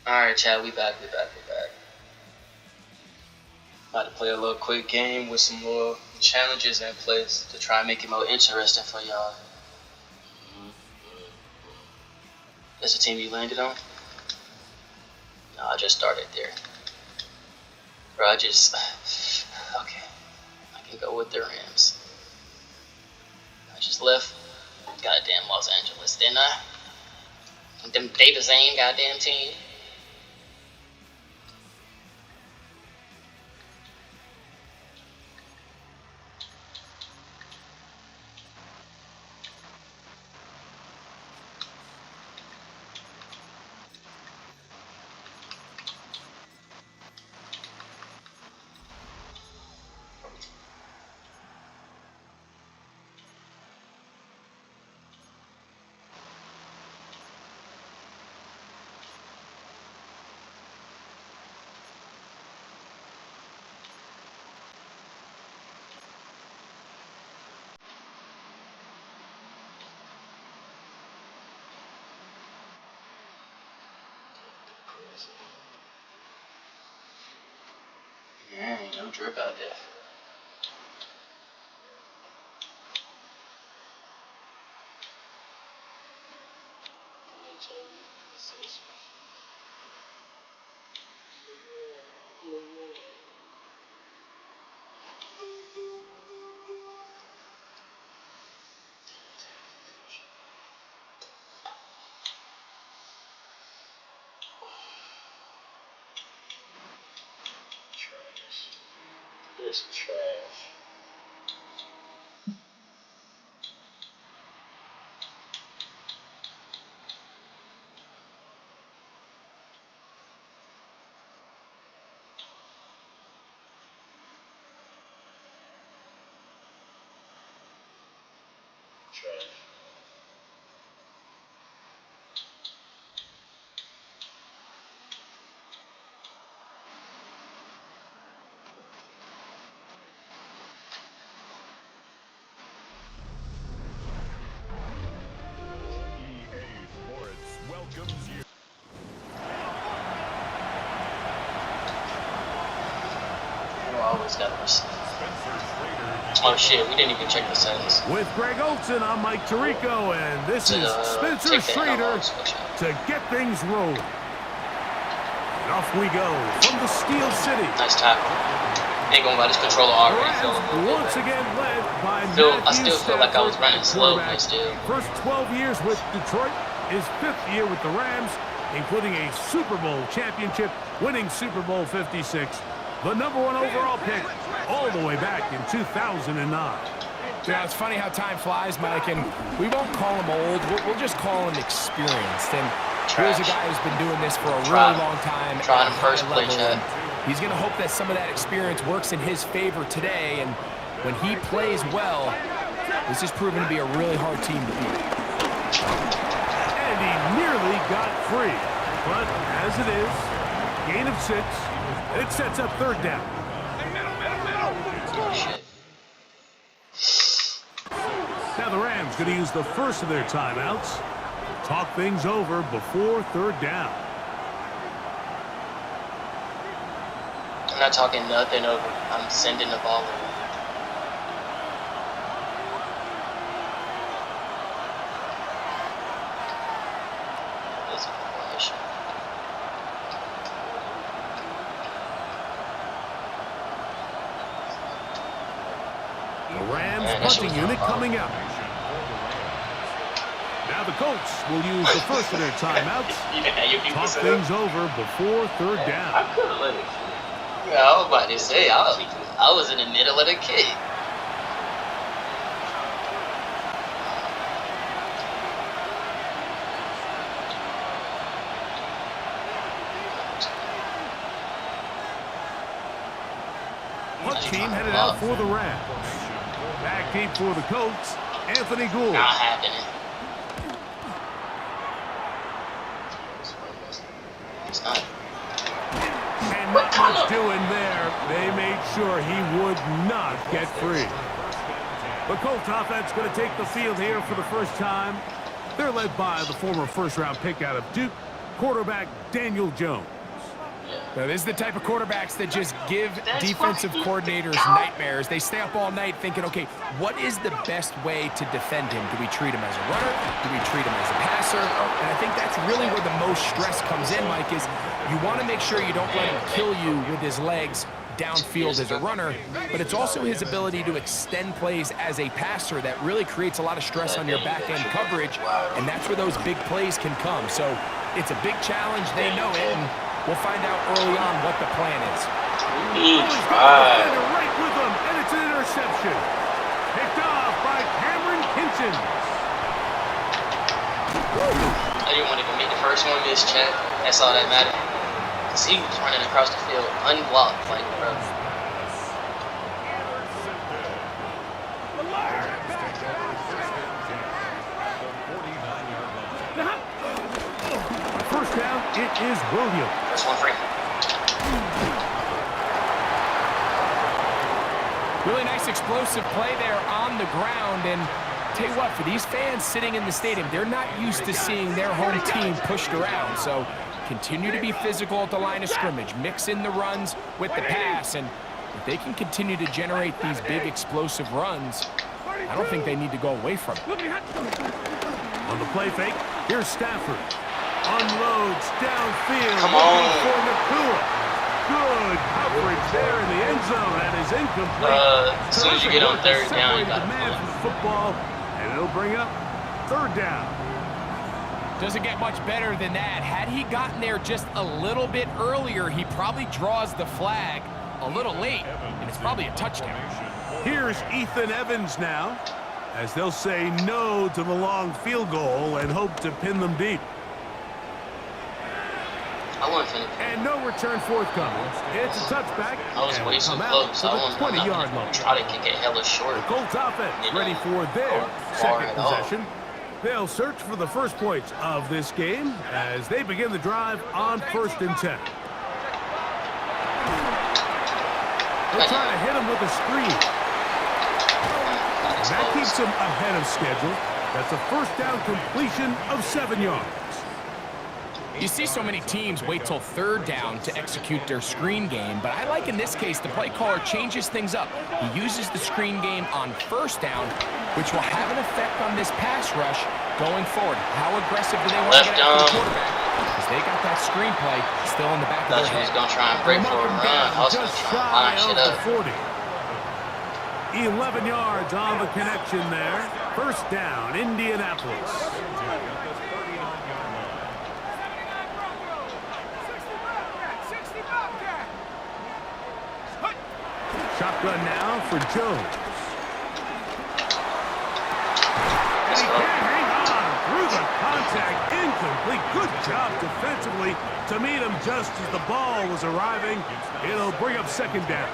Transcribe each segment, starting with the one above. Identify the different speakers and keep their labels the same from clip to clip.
Speaker 1: Alright, Chad, we back. About to play a little quick game with some more challenges in place to try and make it more interesting for y'all. That's the team you landed on? No, I just started there. Bro, okay. I can go with the Rams. I just left goddamn Los Angeles, didn't I? Them David Zane goddamn team. Yeah, don't drip out there. This trash. Trash. Always got to receive. Oh shit, we didn't even check the settings.
Speaker 2: With Greg Olson, I'm Mike Tirico, and this is Spencer Schrader to get things rolling. And off we go from the Steel City.
Speaker 1: Nice tackle. Ain't gonna let this controller already feel a little bit.
Speaker 2: Once again led by
Speaker 1: I still feel like I was running slow, but still.
Speaker 2: First 12 years with Detroit, his 5th year with the Rams, including a Super Bowl championship, winning Super Bowl 56. The #1 overall pick all the way back in 2009.
Speaker 3: Yeah, it's funny how time flies, Mike, and we won't call him old. We'll just call him experienced. And here's a guy who's been doing this for a really long time.
Speaker 1: Trying to first play, Chad.
Speaker 3: He's going to hope that some of that experience works in his favor today. And when he plays well, this is proven to be a really hard team to beat.
Speaker 2: And he nearly got free. But as it is, gain of 6. It sets up 3rd down.
Speaker 1: Oh, shit.
Speaker 2: Now the Rams going to use the first of their timeouts. Talk things over before 3rd down.
Speaker 1: I'm not talking nothing over. I'm sending the ball over. This is a formation.
Speaker 2: The Rams punting unit coming out. Now the Colts will use the first of their timeouts. Talk things over before 3rd down.
Speaker 1: I could have let it. Yeah, I was about to say, I was in the middle of the kick.
Speaker 2: Punt team headed out for the Rams. Back deep for the Colts, Anthony Gould.
Speaker 1: Not happening. It's not.
Speaker 2: And what Colts doing there, they made sure he would not get free. The Colts offense going to take the field here for the first time. They're led by the former first-round pick out of Duke, quarterback Daniel Jones.
Speaker 3: Now, this is the type of quarterbacks that just give defensive coordinators nightmares. They stay up all night thinking, okay, what is the best way to defend him? Do we treat him as a runner? Do we treat him as a passer? And I think that's really where the most stress comes in, Mike, is you want to make sure you don't let him kill you with his legs downfield as a runner, but it's also his ability to extend plays as a passer that really creates a lot of stress on your back-end coverage, and that's where those big plays can come. So it's a big challenge. They know it, and we'll find out early on what the plan is.
Speaker 2: Right with them, and it's an interception. Picked off by Cameron Kinson.
Speaker 1: I didn't want to make the first one miss, Chad. That's all that mattered. Because he was running across the field unblocked, like, bro.
Speaker 2: First down, it is Williams.
Speaker 1: First one free.
Speaker 3: Really nice explosive play there on the ground, and tell you what, for these fans sitting in the stadium, they're not used to seeing their home team pushed around, so continue to be physical at the line of scrimmage, mix in the runs with the pass, and if they can continue to generate these big explosive runs, I don't think they need to go away from it.
Speaker 2: On the play fake, here's Stafford. Unloads downfield.
Speaker 1: Come on.
Speaker 2: For Nakua. Good coverage there in the end zone. That is incomplete.
Speaker 1: As soon as you get on third down, you got
Speaker 2: the man from football, and it'll bring up third down.
Speaker 3: Doesn't get much better than that. Had he gotten there just a little bit earlier, he probably draws the flag a little late, and it's probably a touchdown.
Speaker 2: Here's Ethan Evans now, as they'll say no to the long field goal and hope to pin them deep.
Speaker 1: I wasn't finna.
Speaker 2: And no return forthcoming. It's a touchback.
Speaker 1: I was way so close. I wasn't
Speaker 2: 20-yard line.
Speaker 1: Try to kick it hella short.
Speaker 2: The Colts offense ready for their second possession. They'll search for the first points of this game as they begin the drive on 1st and 10. They'll try to hit him with a screen. That keeps him ahead of schedule. That's a first down completion of 7 yards.
Speaker 3: You see so many teams wait till third down to execute their screen game, but I like in this case the play caller changes things up. He uses the screen game on first down, which will have an effect on this pass rush going forward. How aggressive do they want to get after the quarterback? Because they got that screen play still in the back of their head.
Speaker 1: He was going to try and break for a run. I was going to try and line shit up.
Speaker 2: 11 yards on the connection there. First down, Indianapolis. Shotgun now for Jones. And he can't hang on through the contact. Incomplete. Good job defensively to meet him just as the ball was arriving. It'll bring up second down.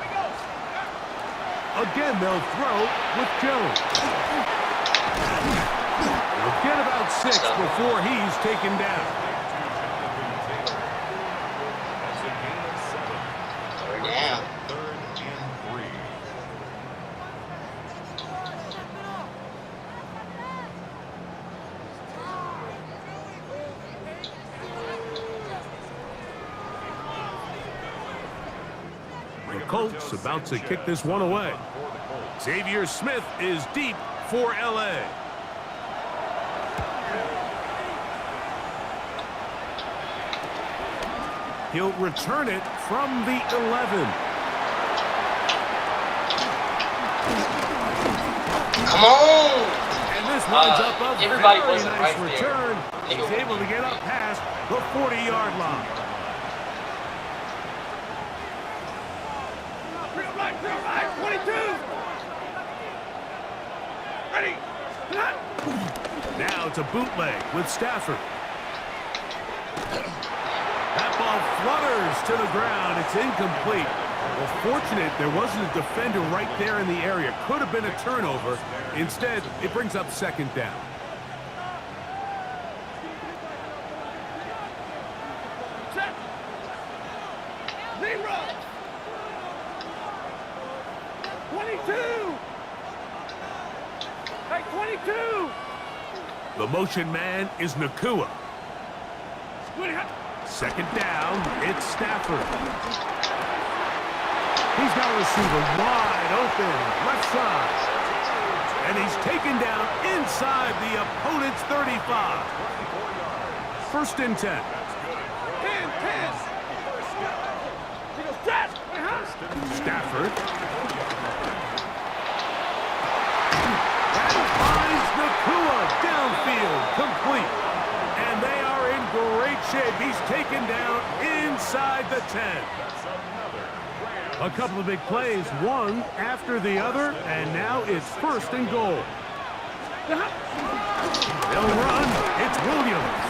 Speaker 2: Again, they'll throw with Jones. They'll get about 6 before he's taken down.
Speaker 1: Down.
Speaker 2: The Colts about to kick this one away. Xavier Smith is deep for LA. He'll return it from the 11.
Speaker 1: Come on!
Speaker 2: And this winds up a
Speaker 1: everybody
Speaker 2: very
Speaker 1: wasn't
Speaker 2: nice
Speaker 1: right
Speaker 2: return.
Speaker 1: there.
Speaker 2: He's able to get up past the 40-yard line. Now it's a bootleg with Stafford. That ball flutters to the ground. It's incomplete. Well, fortunate there wasn't a defender right there in the area. Could have been a turnover. Instead, it brings up second down. Set. 22. Hey, 22. The motion man is Nakua. Second down, it's Stafford. He's got a receiver wide open, left side. And he's taken down inside the opponent's 35. First and 10. Stafford. And finds Nakua downfield, complete. And they are in great shape. He's taken down inside the 10. A couple of big plays, one after the other, and now it's first and goal. They'll run. It's Williams.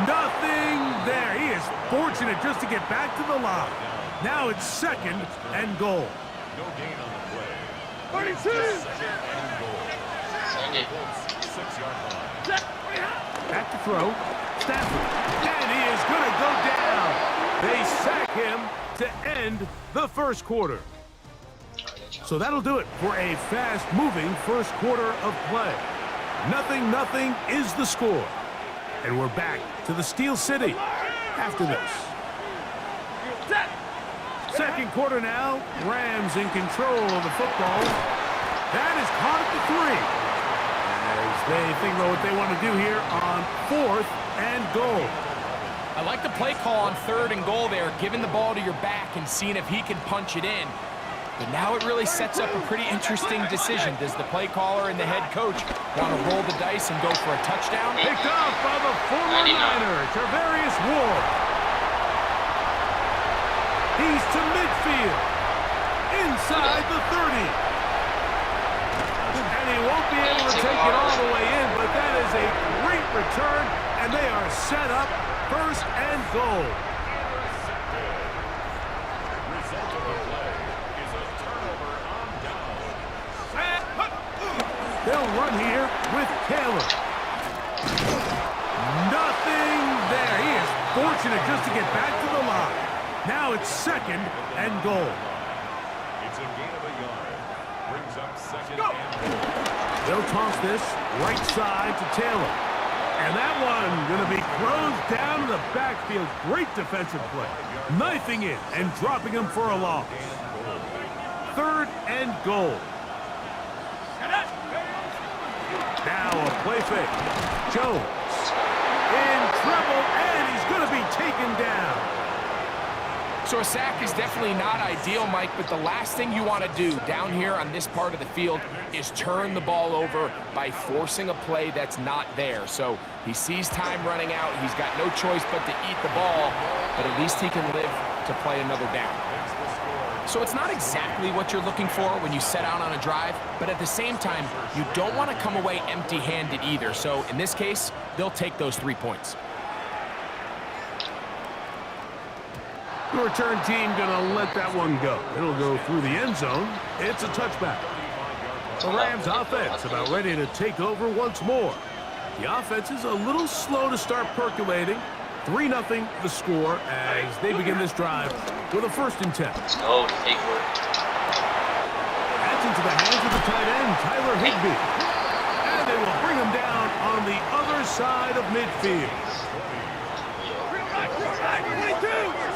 Speaker 2: Nothing there. He is fortunate just to get back to the line. Now it's second and goal.
Speaker 4: No gain on the play.
Speaker 2: 32. Back to throw. Stafford. And he is going to go down. They sack him to end the first quarter. So that'll do it for a fast-moving first quarter of play. 0-0 is the score. And we're back to the Steel City after this. Second quarter now. Rams in control of the football. That is caught at the 3. As they think about what they want to do here on 4th and goal.
Speaker 3: I like the play call on 3rd and goal there, giving the ball to your back and seeing if he can punch it in. But now it really sets up a pretty interesting decision. Does the play caller and the head coach want to roll the dice and go for a touchdown?
Speaker 2: Picked off by the former Niner, Tarvarius Ward. He's to midfield, inside the 30. And he won't be able to take it all the way in, but that is a great return, and they are set up first and goal. They'll run here with Taylor. Nothing there. He is fortunate just to get back to the line. Now it's second and goal.
Speaker 4: It's a gain of a yard. Brings up second and goal.
Speaker 2: They'll toss this right side to Taylor. And that one going to be closed down to the backfield. Great defensive play. Knifing it and dropping him for a loss. Third and goal. Now a play fake. Jones in trouble, and he's going to be taken down.
Speaker 3: So a sack is definitely not ideal, Mike, but the last thing you want to do down here on this part of the field is turn the ball over by forcing a play that's not there. So he sees time running out. He's got no choice but to eat the ball, but at least he can live to play another down. So it's not exactly what you're looking for when you set out on a drive, but at the same time, you don't want to come away empty-handed either. So in this case, they'll take those 3 points.
Speaker 2: The return team gonna let that one go. It'll go through the end zone. It's a touchback. The Rams offense about ready to take over once more. The offense is a little slow to start percolating. 3-0 the score as they begin this drive with a first and 10.
Speaker 1: Let's go, big work.
Speaker 2: That's into the hands of the tight end, Tyler Higbee. And they will bring him down on the other side of midfield.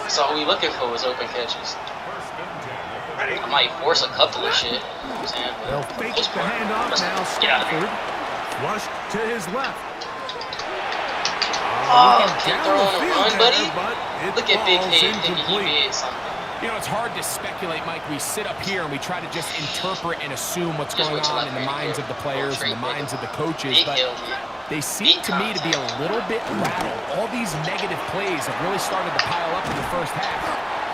Speaker 1: That's all we looking for was open catches. I might force a couple of shit.
Speaker 2: They'll fake the handoff now. Stafford flushed to his left.
Speaker 1: Can't throw on the run, buddy. Look at Big Head thinking he did something.
Speaker 3: You know, it's hard to speculate, Mike. We sit up here and we try to just interpret and assume what's going on in the minds of the players and the minds of the coaches, but they seem to me to be a little bit rattled. All these negative plays have really started to pile up in the first half.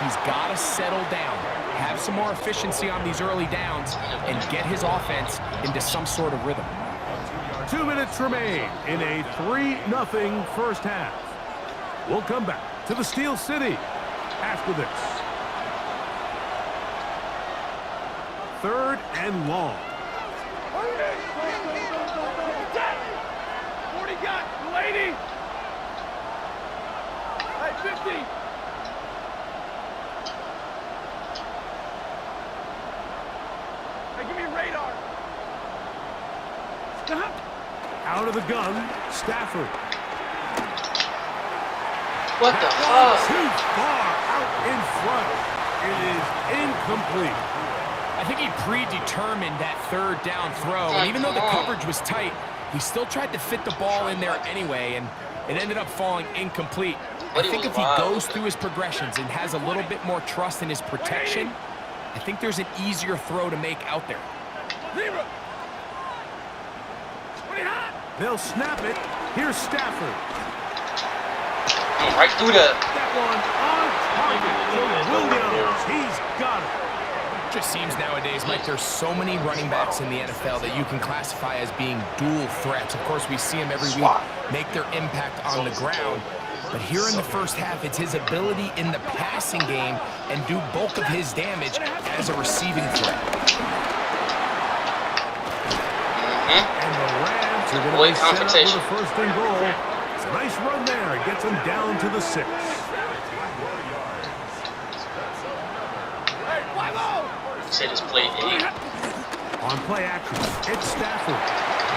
Speaker 3: He's got to settle down, have some more efficiency on these early downs, and get his offense into some sort of rhythm.
Speaker 2: 2 minutes remain in a 3-0 first half. We'll come back to the Steel City after this. Third and long.
Speaker 5: 40 got, lady. Hey, 50. Hey, give me radar.
Speaker 2: Out of the gun, Stafford.
Speaker 1: What the
Speaker 2: That
Speaker 1: fuck?
Speaker 2: too far out in front. It is incomplete.
Speaker 3: I think he predetermined that third down throw, and even though the coverage was tight, he still tried to fit the ball in there anyway, and it ended up falling incomplete. I think if he goes through his progressions and has a little bit more trust in his protection, I think there's an easier throw to make out there.
Speaker 2: They'll snap it. Here's Stafford.
Speaker 1: Right through the.
Speaker 2: That one on target for Williams. He's got it.
Speaker 3: Just seems nowadays, Mike, there's so many running backs in the NFL that you can classify as being dual threats. Of course, we see them every week make their impact on the ground. But here in the first half, it's his ability in the passing game and do bulk of his damage as a receiving threat.
Speaker 2: And the Rams are going to be set up with a first and goal. It's a nice run there. It gets them down to the 6.
Speaker 1: Say this play 8.
Speaker 2: On play action, it's Stafford.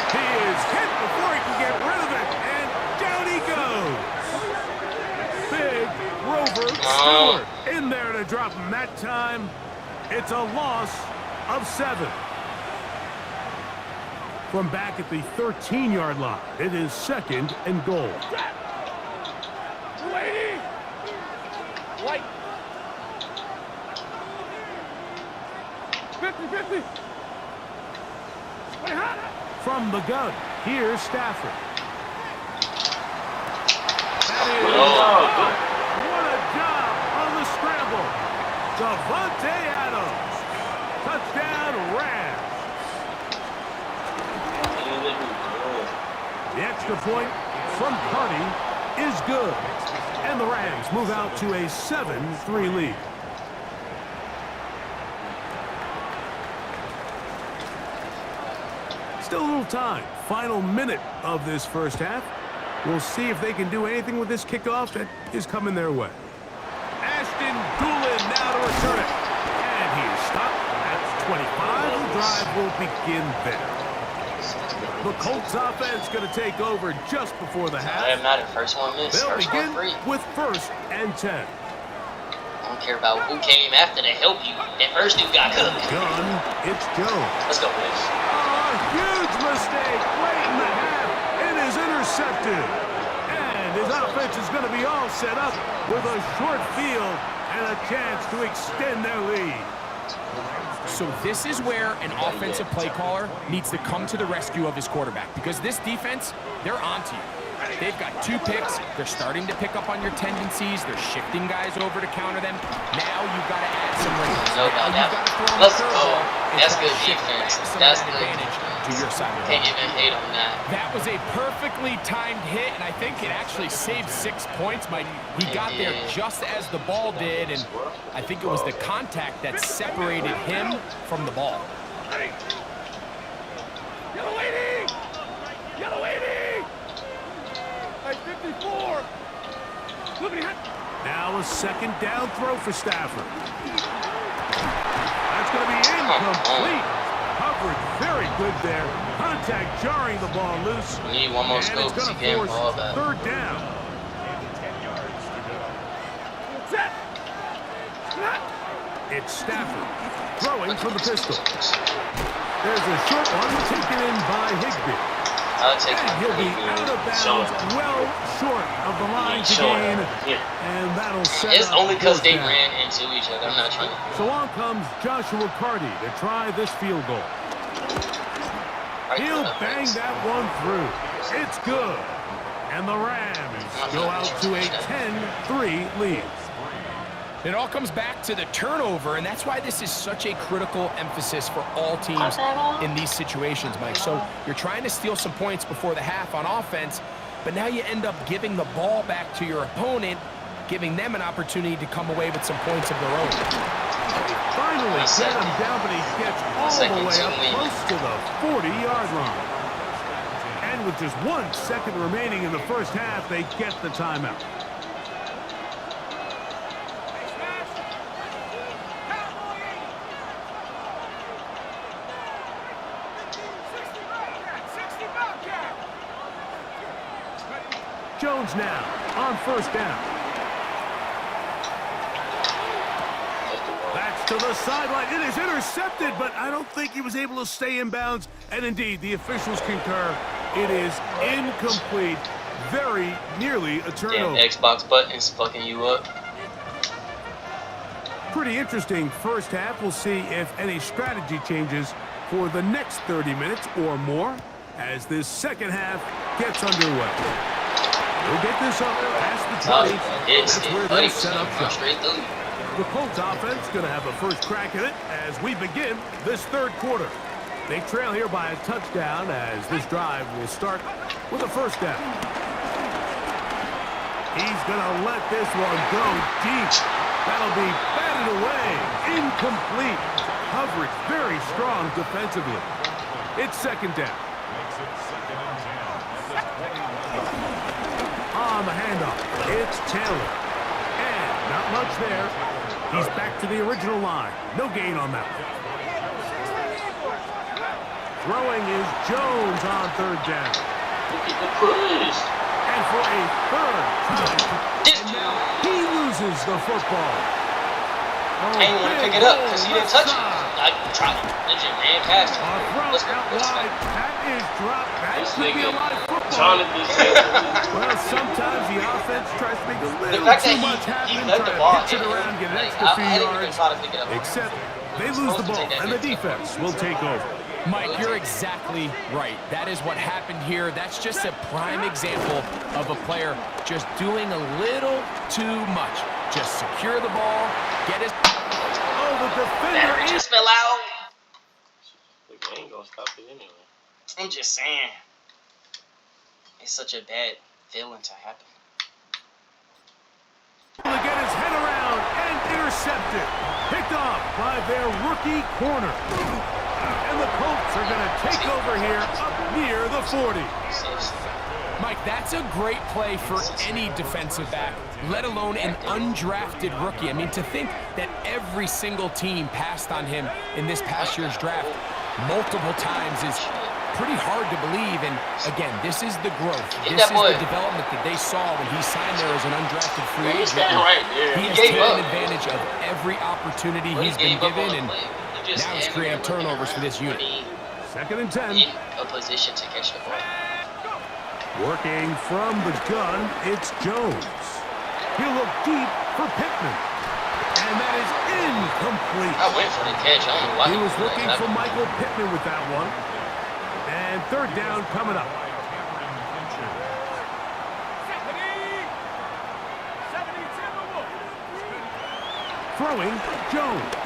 Speaker 2: He is hit before he can get rid of it, and down he goes. Big Rover Stewart in there to drop him that time. It's a loss of 7. From back at the 13-yard line, it is 2nd and goal.
Speaker 5: White. 50-50.
Speaker 2: From the gun, here's Stafford. That is what a job on the scramble. Davante Adams. Touchdown, Rams. The extra point from Cardi is good. And the Rams move out to a 7-3 lead. Still a little time. Final minute of this first half. We'll see if they can do anything with this kickoff that is coming their way. Ashton Doolin now to return it. And he is stopped at 25. The drive will begin there. The Colts offense going to take over just before the half.
Speaker 1: It doesn't matter. First one missed.
Speaker 2: They'll
Speaker 1: First
Speaker 2: begin
Speaker 1: one free.
Speaker 2: with 1st and 10.
Speaker 1: I don't care about who came after to help you. That first dude got cooked.
Speaker 2: Gun, it's Jones.
Speaker 1: Let's go, boys.
Speaker 2: Huge mistake late in the half. It is intercepted. And his offense is going to be all set up with a short field and a chance to extend their lead.
Speaker 3: So this is where an offensive play caller needs to come to the rescue of his quarterback, because this defense, they're onto you. They've got 2 picks. They're starting to pick up on your tendencies. They're shifting guys over to counter them. Now you've got to add some range.
Speaker 1: No doubt that. Let's go. That's good defense. That's good
Speaker 3: advantage to your side.
Speaker 1: Can't even hate on that.
Speaker 3: That was a perfectly timed hit, and I think it actually saved 6 points, Mike. He got there just as the ball did, and I think it was the contact that separated him from the ball.
Speaker 5: Yellow 80! Yellow 80! Hey, 54!
Speaker 2: Now a 2nd down throw for Stafford. That's going to be incomplete. Coverage very good there. Contact jarring the ball loose.
Speaker 1: We need one more scope to get him ball back.
Speaker 2: 3rd down. It's Stafford throwing from the pistol. There's a short one taken in by Higbee.
Speaker 1: I'll take
Speaker 2: And he'll be out of bounds, well short of the line to gain. And that'll set
Speaker 1: It's
Speaker 2: up
Speaker 1: only because
Speaker 2: 4th
Speaker 1: they
Speaker 2: down.
Speaker 1: ran into each other. I'm not trying to.
Speaker 2: So on comes Joshua Cardi to try this field goal. He'll bang that one through. It's good. And the Rams go out to a 10-3 lead.
Speaker 3: It all comes back to the turnover, and that's why this is such a critical emphasis for all teams in these situations, Mike. So you're trying to steal some points before the half on offense, but now you end up giving the ball back to your opponent, giving them an opportunity to come away with some points of their own.
Speaker 2: Finally get him down, but he gets all the way up close to the 40-yard line. And with just 1 second remaining in the first half, they get the timeout. Jones now on 1st down. to the sideline. It is intercepted, but I don't think he was able to stay in bounds. And indeed, the officials concur. It is incomplete. Very nearly a turnover.
Speaker 1: Damn Xbox buttons fucking you up.
Speaker 2: Pretty interesting first half. We'll see if any strategy changes for the next 30 minutes or more as this second half gets underway. We'll get this up past the 20. That's where they'll set up shop. The Colts offense going to have a first crack at it as we begin this third quarter. They trail here by a touchdown as this drive will start with a first down. He's going to let this one go deep. That'll be batted away. Incomplete. Coverage very strong defensively. It's second down.
Speaker 4: Makes it 2nd and 10.
Speaker 2: On the handoff, it's Taylor. And not much there. He's back to the original line. No gain on that. Throwing is Jones on third down.
Speaker 1: Look at the push.
Speaker 2: And for a third time, he loses the football.
Speaker 1: I didn't want to pick it up because he didn't touch it. I tried to legit ran past him.
Speaker 2: Let's go. That is dropped. That
Speaker 1: This
Speaker 2: should be a
Speaker 1: nigga,
Speaker 2: lot of football.
Speaker 1: Jonathan Taylor.
Speaker 2: Well, sometimes the offense tries to make a
Speaker 1: The
Speaker 2: little
Speaker 1: fact
Speaker 2: too
Speaker 1: that
Speaker 2: much happen,
Speaker 1: he
Speaker 2: try
Speaker 1: let
Speaker 2: to
Speaker 1: the ball
Speaker 2: pitch it
Speaker 1: hit
Speaker 2: around,
Speaker 1: him.
Speaker 2: get an
Speaker 1: Like,
Speaker 2: extra
Speaker 1: I
Speaker 2: few
Speaker 1: didn't even
Speaker 2: yards.
Speaker 1: try to pick it up.
Speaker 2: Except they lose the ball, and the defense will take over.
Speaker 3: Mike, you're exactly right. That is what happened here. That's just a prime example of a player just doing a little too much. Just secure the ball, get his...
Speaker 2: Oh, the defender
Speaker 1: That just fell out.
Speaker 6: The game gonna stop it anyway.
Speaker 1: I'm just saying. It's such a bad feeling to happen.
Speaker 2: to get his head around and intercepted. Picked off by their rookie corner. And the Colts are going to take over here up near the 40.
Speaker 3: Mike, that's a great play for any defensive back, let alone an undrafted rookie. I mean, to think that every single team passed on him in this past year's draft multiple times is pretty hard to believe. And again, this is the growth. This is the development that they saw when he signed there as an undrafted free agent. He has taken advantage of every opportunity he's been given, and now he's creating turnovers for this unit.
Speaker 2: 2nd and 10.
Speaker 1: In a position to catch the ball.
Speaker 2: Working from the gun, it's Jones. He'll look deep for Pittman. And that is incomplete.
Speaker 1: I went for the catch. I don't know why.
Speaker 2: He was looking for Michael Pittman with that one. And 3rd down coming up. Throwing, Jones.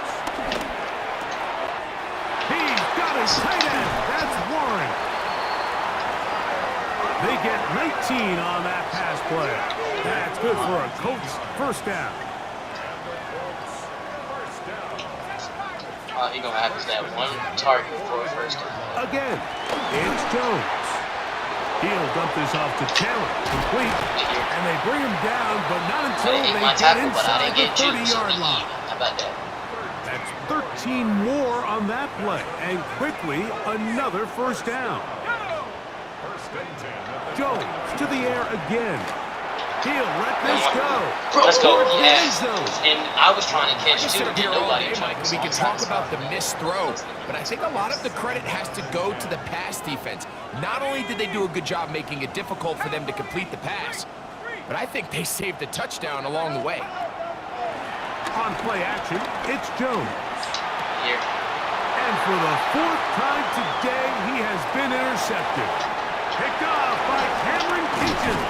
Speaker 2: He's got his tight end. That's Warren. They get 19 on that pass play. That's good for a Colts first down.
Speaker 1: He's going to have that one target for a first down.
Speaker 2: Again, it's Jones. He'll dump this off to Taylor. Complete. And they bring him down, but not until they get inside the 30-yard line.
Speaker 1: How about that?
Speaker 2: That's 13 more on that play. And quickly, another first down. Jones to the air again. He'll let this go.
Speaker 1: Let's go. Yes. And I was trying to catch two. Nobody.
Speaker 3: We can talk about the missed throw, but I think a lot of the credit has to go to the pass defense. Not only did they do a good job making it difficult for them to complete the pass, but I think they saved a touchdown along the way.
Speaker 2: On play action, it's Jones.
Speaker 1: Here.
Speaker 2: And for the 4th time today, he has been intercepted. Picked off by Cameron Keaton.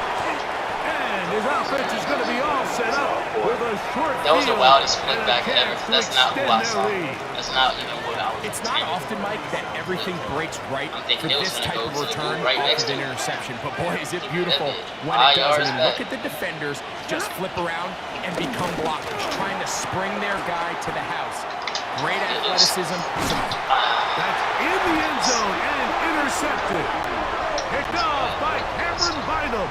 Speaker 2: And his offense is going to be all set up with a short
Speaker 1: That was the
Speaker 2: field
Speaker 1: wildest flick
Speaker 2: and a
Speaker 1: back ever.
Speaker 2: catch to
Speaker 1: That's not who I
Speaker 2: extend
Speaker 1: saw.
Speaker 2: their lead.
Speaker 1: That's not even what I was.
Speaker 3: It's not often, Mike, that everything breaks right for this type of return off of an interception. But boy, is it beautiful when it does. And look at the defenders just flip around and become blockers, trying to spring their guy to the house. Great athleticism.
Speaker 2: That's in the end zone and intercepted. Picked off by Cameron Bynum.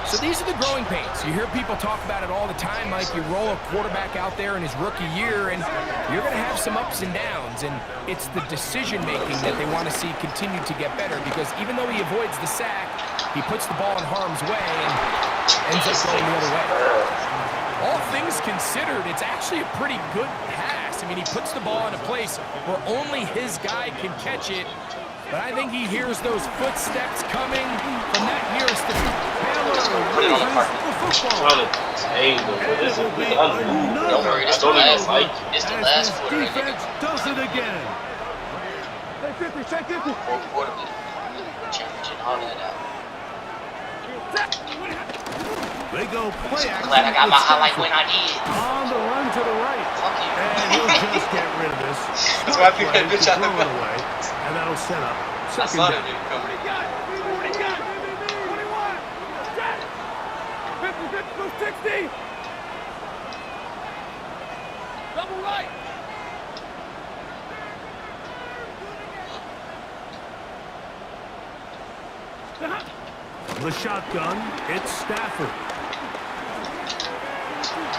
Speaker 3: So these are the growing pains. You hear people talk about it all the time, Mike. You roll a quarterback out there in his rookie year, and you're going to have some ups and downs. And it's the decision-making that they want to see continue to get better, because even though he avoids the sack, he puts the ball in harm's way and ends up going the other way. All things considered, it's actually a pretty good pass. I mean, he puts the ball in a place where only his guy can catch it. But I think he hears those footsteps coming from that nearest defender.
Speaker 6: Put it on the park. Trying to tangle, but this is
Speaker 1: Don't worry, this the last fight. It's the last quarter.
Speaker 2: Defense does it again.
Speaker 1: Fourth quarter, championship, all that out.
Speaker 2: They go play action.
Speaker 1: Glad I got my highlight when I did.
Speaker 2: On the run to the right.
Speaker 1: Fuck you.
Speaker 2: And he'll just get rid of this.
Speaker 6: That's why I think that bitch out
Speaker 2: Throw
Speaker 6: the
Speaker 2: it away. And that'll set up
Speaker 6: I
Speaker 2: second
Speaker 6: saw
Speaker 2: down.
Speaker 6: that nigga coming.
Speaker 5: 60. Double right.
Speaker 2: The shotgun, it's Stafford.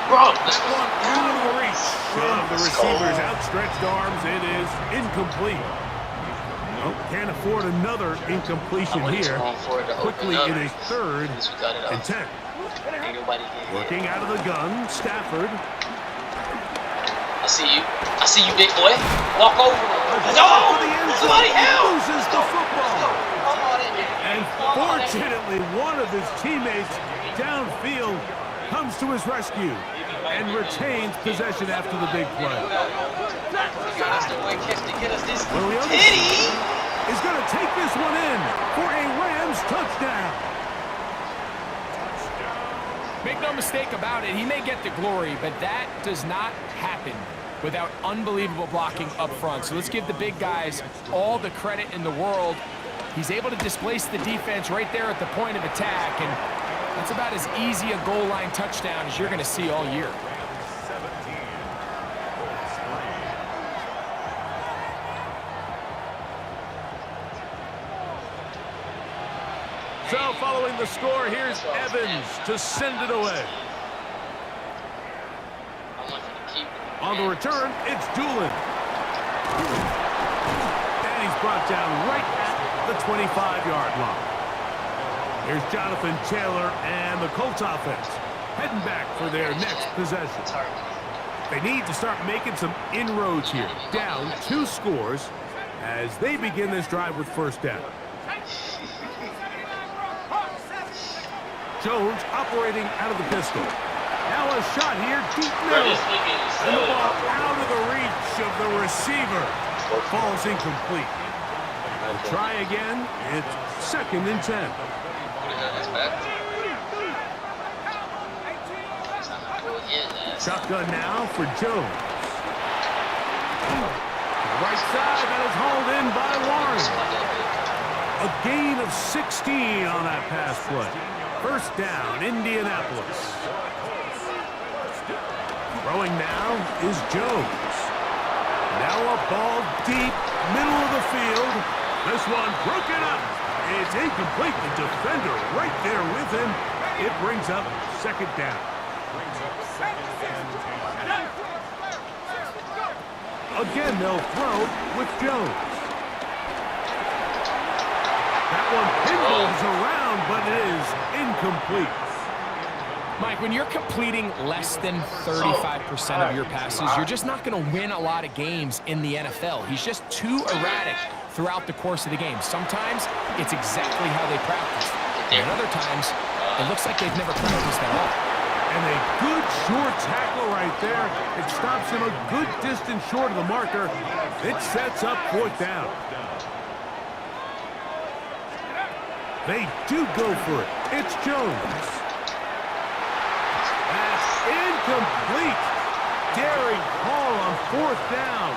Speaker 6: Bro,
Speaker 2: That one out of the reach of the receiver's outstretched arms. It is incomplete. Well, can't afford another incompletion here. Quickly in a third and 10.
Speaker 1: Ain't nobody here.
Speaker 2: Working out of the gun, Stafford.
Speaker 1: I see you. I see you, big boy. Walk over. No! Somebody help!
Speaker 2: Loses the football.
Speaker 1: Come on in there.
Speaker 2: And fortunately, one of his teammates downfield comes to his rescue and retains possession after the big play.
Speaker 1: That's the one catch to get us this
Speaker 2: Williams
Speaker 1: pity.
Speaker 2: is going to take this one in for a Rams touchdown.
Speaker 3: Make no mistake about it, he may get the glory, but that does not happen without unbelievable blocking up front. So let's give the big guys all the credit in the world. He's able to displace the defense right there at the point of attack, and that's about as easy a goal line touchdown as you're going to see all year.
Speaker 2: So following the score, here's Evans to send it away. On the return, it's Doolin. And he's brought down right at the 25-yard line. Here's Jonathan Taylor and the Colts offense heading back for their next possession. They need to start making some inroads here. Down 2 scores as they begin this drive with first down. Jones operating out of the pistol. Now a shot here, deep middle. And the ball out of the reach of the receiver. Ball's incomplete. Try again. It's second and 10. Shotgun now for Jones. Right side, that is hauled in by Warren. A gain of 16 on that pass play. First down, Indianapolis. Throwing now is Jones. Now a ball deep, middle of the field. This one broken up. It's incomplete. The defender right there with him. It brings up second down. Again, they'll throw with Jones. That one pinballs around, but it is incomplete.
Speaker 3: Mike, when you're completing less than 35% of your passes, you're just not going to win a lot of games in the NFL. He's just too erratic throughout the course of the game. Sometimes it's exactly how they practice. And other times, it looks like they've never practiced at all.
Speaker 2: And a good short tackle right there. It stops him a good distance short of the marker. It sets up fourth down. They do go for it. It's Jones. That's incomplete. Daring Hall on fourth down.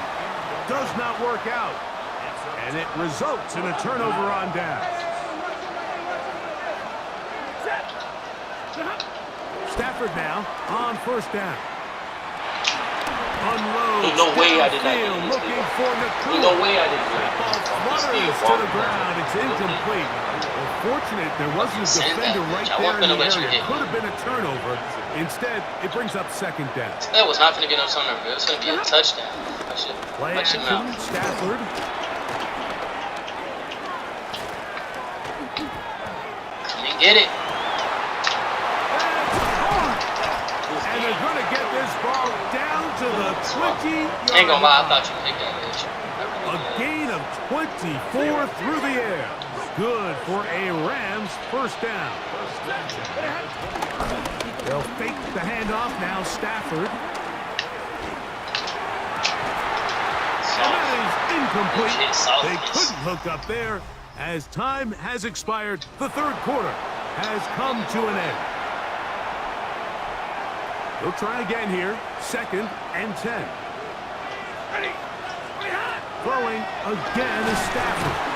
Speaker 2: Does not work out. And it results in a turnover on down. Stafford now on first down. Unloads.
Speaker 6: Ain't no way I did not get this.
Speaker 2: Looking for Nakua.
Speaker 6: Ain't no way I didn't get it.
Speaker 2: Ball flutters to the ground. It's incomplete. Well, fortunate there wasn't a defender right there in the area. Could have been a turnover. Instead, it brings up second down.
Speaker 1: That was not going to be no turnover. It was going to be a touchdown.
Speaker 2: Play action, Stafford.
Speaker 1: Come and get it.
Speaker 2: And they're going to get this ball down to the 20-yard
Speaker 1: Ain't gonna lie, I
Speaker 2: line.
Speaker 1: thought you picked that bitch.
Speaker 2: A gain of 24 through the air. Good for a Rams first down. They'll fake the handoff now. Stafford. And that is incomplete. They couldn't hook up there as time has expired. The third quarter has come to an end. They'll try again here. 2nd and 10. Throwing again is Stafford.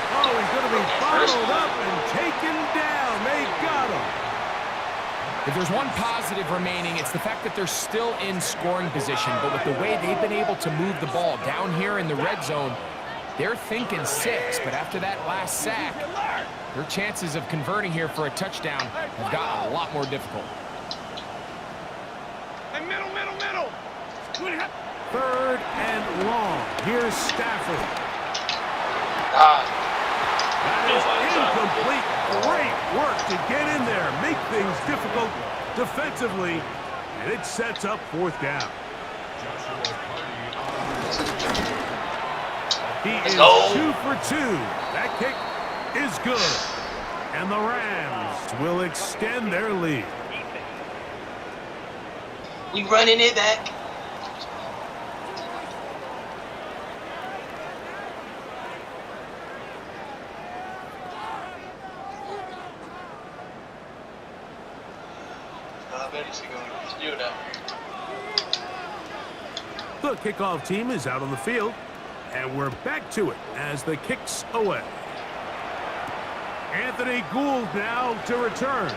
Speaker 2: Oh, he's going to be bottled up and taken down. They got him.
Speaker 3: If there's one positive remaining, it's the fact that they're still in scoring position. But with the way they've been able to move the ball down here in the red zone, they're thinking 6. But after that last sack, their chances of converting here for a touchdown have gotten a lot more difficult.
Speaker 5: Middle.
Speaker 2: 3rd and long. Here's Stafford. That is incomplete. Great work to get in there, make things difficult defensively, and it sets up 4th down. He is 2 for 2. That kick is good, and the Rams will extend their lead.
Speaker 1: We running it back.
Speaker 2: The kickoff team is out on the field, and we're back to it as the kick's away. Anthony Gould now to return.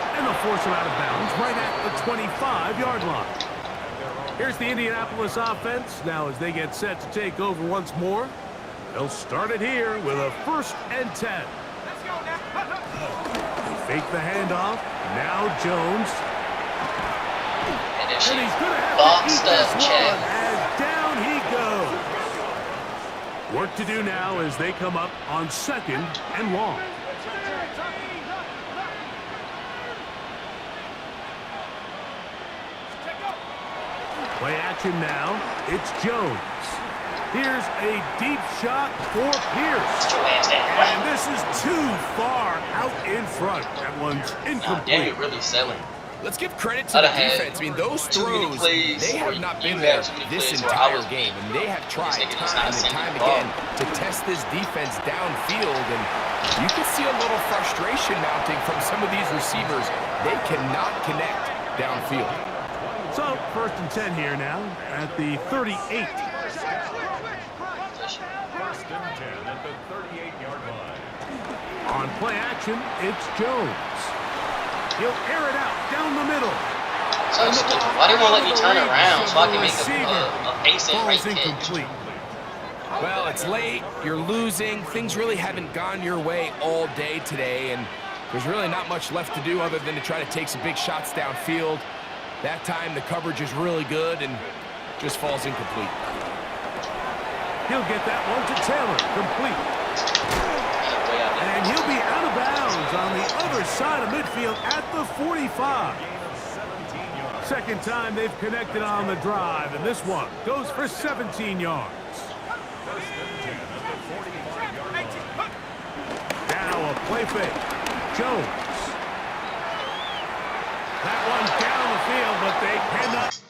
Speaker 2: And they'll force him out of bounds right at the 25-yard line. Here's the Indianapolis offense now as they get set to take over once more. They'll start it here with a 1st and 10. Fake the handoff. Now Jones.
Speaker 1: And
Speaker 2: And he's going to have
Speaker 1: boxed
Speaker 2: to eat
Speaker 1: up,
Speaker 2: this
Speaker 1: Chad.
Speaker 2: one as down he goes. Work to do now as they come up on 2nd and long. Play action now. It's Jones. Here's a deep shot for Pierce. And this is too far out in front. That one's
Speaker 1: Damn,
Speaker 2: incomplete.
Speaker 1: you're really selling.
Speaker 3: Let's give credit to the
Speaker 1: I'd have
Speaker 3: defense. I mean, those
Speaker 1: too many
Speaker 3: throws,
Speaker 1: plays
Speaker 3: they
Speaker 1: where
Speaker 3: have not
Speaker 1: you
Speaker 3: been
Speaker 1: had
Speaker 3: there
Speaker 1: too many
Speaker 3: this
Speaker 1: plays where I
Speaker 3: entire
Speaker 1: was-
Speaker 3: game. And they have tried
Speaker 1: nigga just
Speaker 3: time
Speaker 1: not
Speaker 3: and
Speaker 1: sending
Speaker 3: time
Speaker 1: the ball.
Speaker 3: again to test this defense downfield. And you can see a little frustration mounting from some of these receivers. They cannot connect downfield.
Speaker 2: So, 1st and 10 here now at the 38.
Speaker 4: 1st and 10 at the 38-yard line.
Speaker 2: On play action, it's Jones. He'll air it out down the middle.
Speaker 1: So stupid. Why they won't let me turn around so I can make
Speaker 2: Receiver
Speaker 1: a basic right
Speaker 2: falls
Speaker 1: catch?
Speaker 2: incomplete.
Speaker 3: Well, it's late. You're losing. Things really haven't gone your way all day today. And there's really not much left to do other than to try to take some big shots downfield. That time, the coverage is really good and just falls incomplete.
Speaker 2: He'll get that one to Taylor, complete. And he'll be out of bounds on the other side of midfield at the 45. 2nd time they've connected on the drive, and this one goes for 17 yards. Now a play fake. Jones. That one's down the field, but they cannot.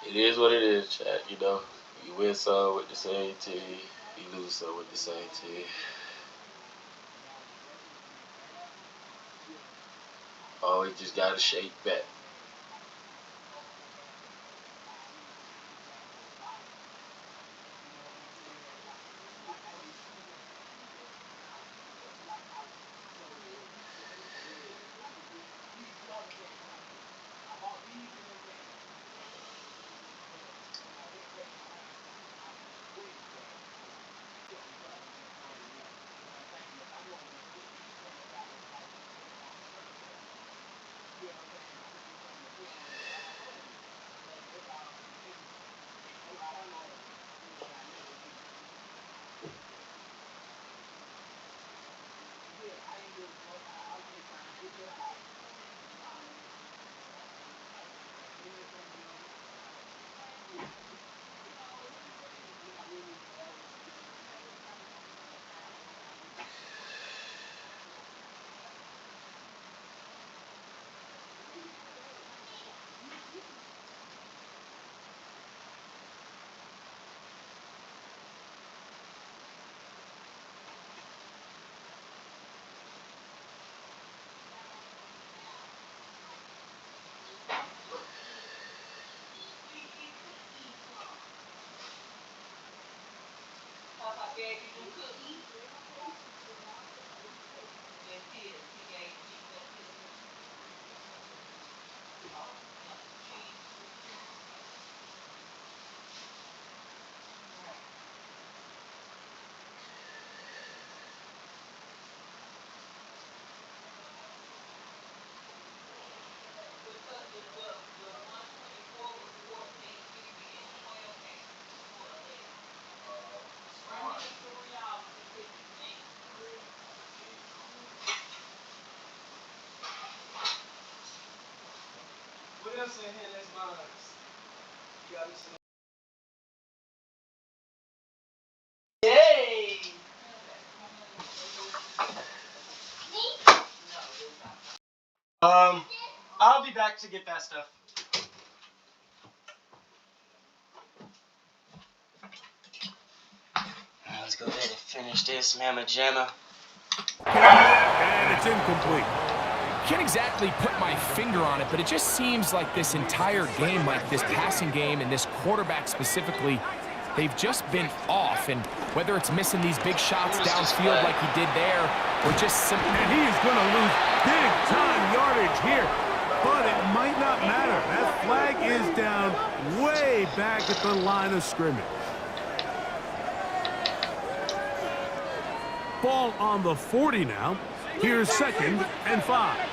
Speaker 6: It is what it is, chat. You know, you win some with the same team, you lose some with the same team. he just got a shake back.
Speaker 7: What else in here that's mine? You got me some. Yay! I'll be back to get that stuff. Let's go ahead and finish this mamma jamma.
Speaker 2: And it's incomplete.
Speaker 3: Can't exactly put my finger on it, but it just seems like this entire game, like this passing game and this quarterback specifically, they've just been off. And whether it's missing these big shots downfield like he did there, or just simply...
Speaker 2: And he is going to lose big-time yardage here. But it might not matter. That flag is down way back at the line of scrimmage. Ball on the 40 now. Here's 2nd and 5.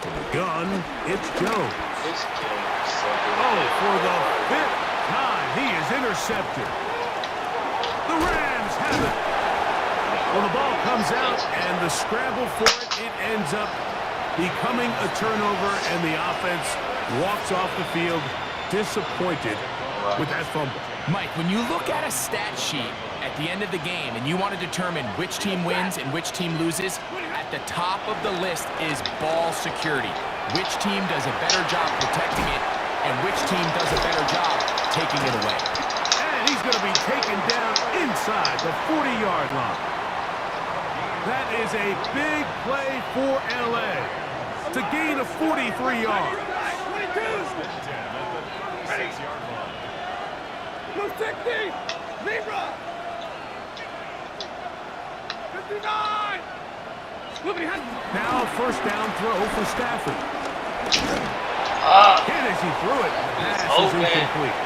Speaker 2: For the gun, it's Jones. Oh, for the 5th time, he is intercepted. The Rams have it. Well, the ball comes out, and the scramble for it ends up becoming a turnover, and the offense walks off the field disappointed with that fumble.
Speaker 3: Mike, when you look at a stat sheet at the end of the game and you want to determine which team wins and which team loses, at the top of the list is ball security. Which team does a better job protecting it and which team does a better job taking it away.
Speaker 2: And he's going to be taken down inside the 40-yard line. That is a big play for LA to gain a 43 yards.
Speaker 5: 60! Libra! 59!
Speaker 2: Now first down throw for Stafford. And as he threw it, pass is incomplete.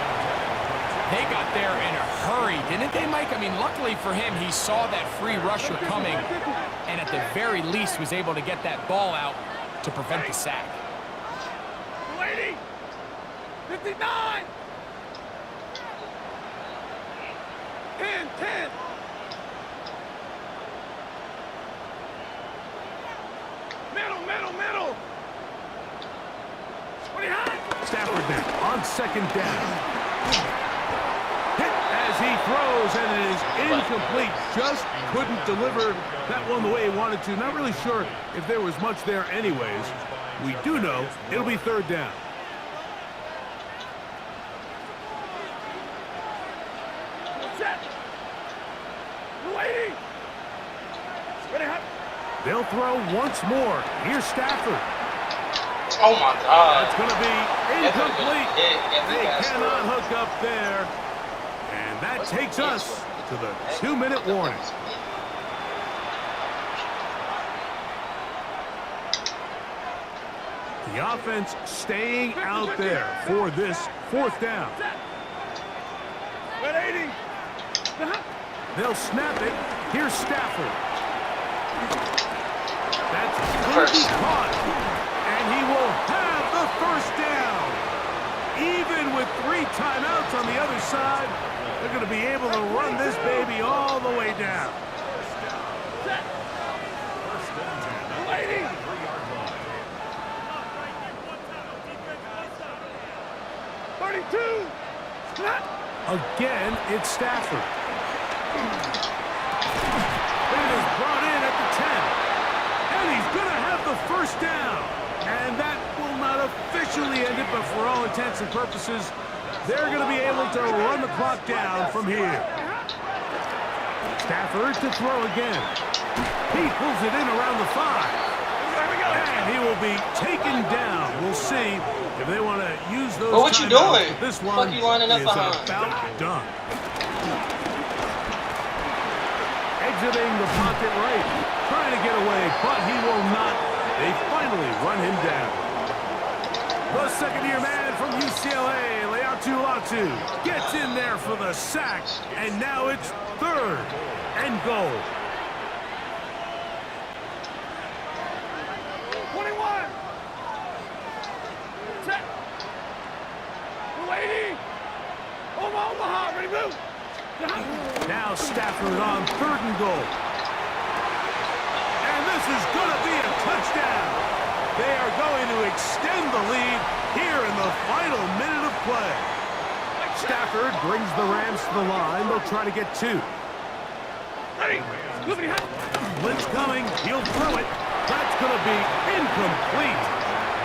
Speaker 3: They got there in a hurry, didn't they, Mike? I mean, luckily for him, he saw that free rusher coming and at the very least was able to get that ball out to prevent the sack.
Speaker 5: 80! 59! 10! Middle! 20 high!
Speaker 2: Stafford now on 2nd down. Hit as he throws, and it is incomplete. Just couldn't deliver that one the way he wanted to. Not really sure if there was much there anyways. We do know it'll be 3rd down.
Speaker 5: Set! 80!
Speaker 2: They'll throw once more. Here's Stafford.
Speaker 6: Oh my God.
Speaker 2: It's going to be incomplete. They
Speaker 6: Yeah,
Speaker 2: cannot hook up there. And that takes us to the 2-minute warning. The offense staying out there for this 4th down. They'll snap it. Here's Stafford. That's going to be caught. And he will have the 1st down. Even with 3 timeouts on the other side, they're going to be able to run this baby all the way down.
Speaker 5: 32.
Speaker 2: Again, it's Stafford. It is brought in at the 10. And he's going to have the 1st down. And that will not officially end it, but for all intents and purposes, they're going to be able to run the clock down from here. Stafford to throw again. He pulls it in around the 5. And he will be taken down. We'll see if they want to use those.
Speaker 6: Well, what you doing?
Speaker 2: This
Speaker 6: Fuck
Speaker 2: one
Speaker 6: you lining up
Speaker 2: is
Speaker 6: behind?
Speaker 2: about done. Exiting the pocket right. Trying to get away, but he will not. They finally run him down. The second-year man from UCLA, Latu, gets in there for the sack, and now it's 3rd and goal.
Speaker 5: 21. Set. 280. Omaha, ready, move.
Speaker 2: Now Stafford on 3rd and goal. And this is going to be a touchdown. They are going to extend the lead here in the final minute of play. Stafford brings the Rams to the line. They'll try to get 2.
Speaker 5: Ready.
Speaker 2: Blitz coming. He'll throw it. That's going to be incomplete.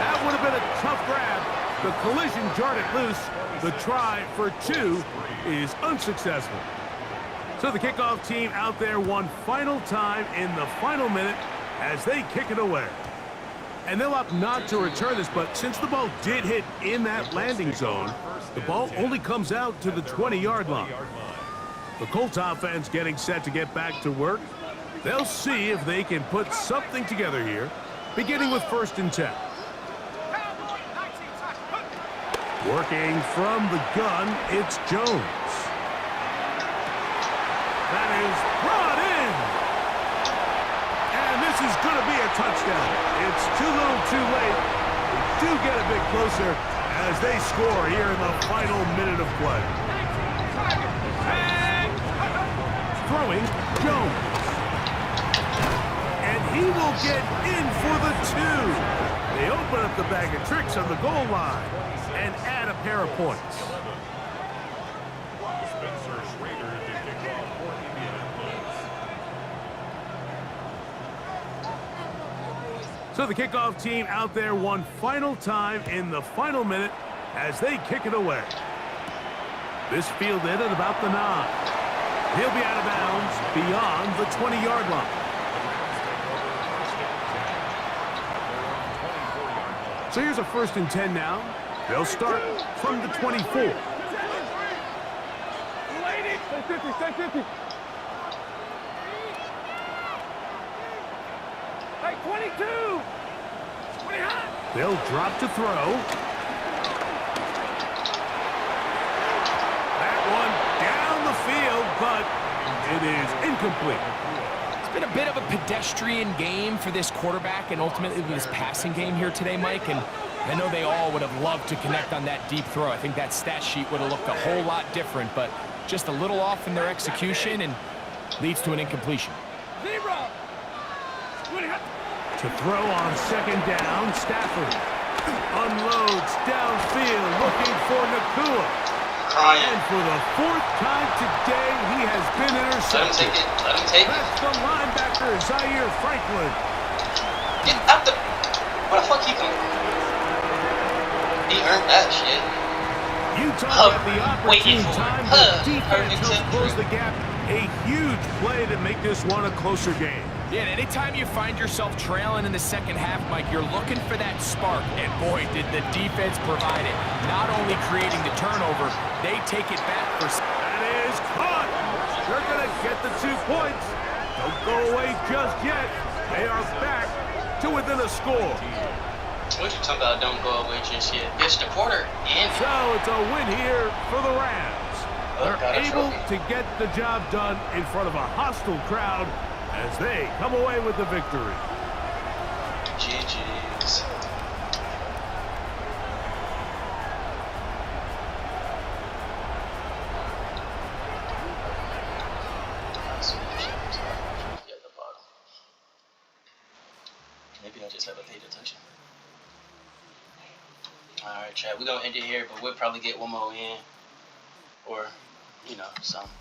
Speaker 2: That would have been a tough grab. The collision jarred it loose. The try for 2 is unsuccessful. So the kickoff team out there one final time in the final minute as they kick it away. And they'll opt not to return this, but since the ball did hit in that landing zone, the ball only comes out to the 20-yard line. The Colts offense getting set to get back to work. They'll see if they can put something together here, beginning with 1st and 10. Working from the gun, it's Jones. That is brought in. And this is going to be a touchdown. It's too little too late. They do get a bit closer as they score here in the final minute of play. Throwing, Jones. And he will get in for the 2. They open up the bag of tricks on the goal line and add a pair of points. So the kickoff team out there one final time in the final minute as they kick it away. This fielded at about the 9. He'll be out of bounds beyond the 20-yard line. So here's a 1st and 10 now. They'll start from the 24.
Speaker 5: 280. Stay 50. Hey, 22. 20 high.
Speaker 2: They'll drop to throw. That one down the field, but it is incomplete.
Speaker 3: It's been a bit of a pedestrian game for this quarterback and ultimately this passing game here today, Mike. And I know they all would have loved to connect on that deep throw. I think that stat sheet would have looked a whole lot different, but just a little off in their execution and leads to an incompletion.
Speaker 5: 0. 20 high.
Speaker 2: To throw on 2nd down, Stafford unloads downfield looking for Nakua. And for the 4th time today, he has been intercepted.
Speaker 6: Let him take it.
Speaker 2: That's the linebacker, Zaire Franklin.
Speaker 6: Get out the... Where the fuck he come? He earned that shit.
Speaker 2: Utah got the opportune time, but defense
Speaker 6: Perfect
Speaker 2: helps
Speaker 6: tip.
Speaker 2: close the gap. A huge play to make this one a closer game.
Speaker 3: Yeah, and anytime you find yourself trailing in the second half, Mike, you're looking for that spark. And boy, did the defense provide it. Not only creating the turnover, they take it back for...
Speaker 2: That is caught. They're going to get the 2 points. Don't go away just yet. They are back to within a score.
Speaker 6: What you talking about? Don't go away just yet. It's the quarter and
Speaker 2: So it's a win here for the Rams. They're
Speaker 6: got a
Speaker 2: able
Speaker 6: trophy.
Speaker 2: to get the job done in front of a hostile crowd as they come away with the victory.
Speaker 6: GG's. Maybe I just haven't paid attention. Alright, Chad, we're going to end it here, but we'll probably get one more in. Or, you know, some.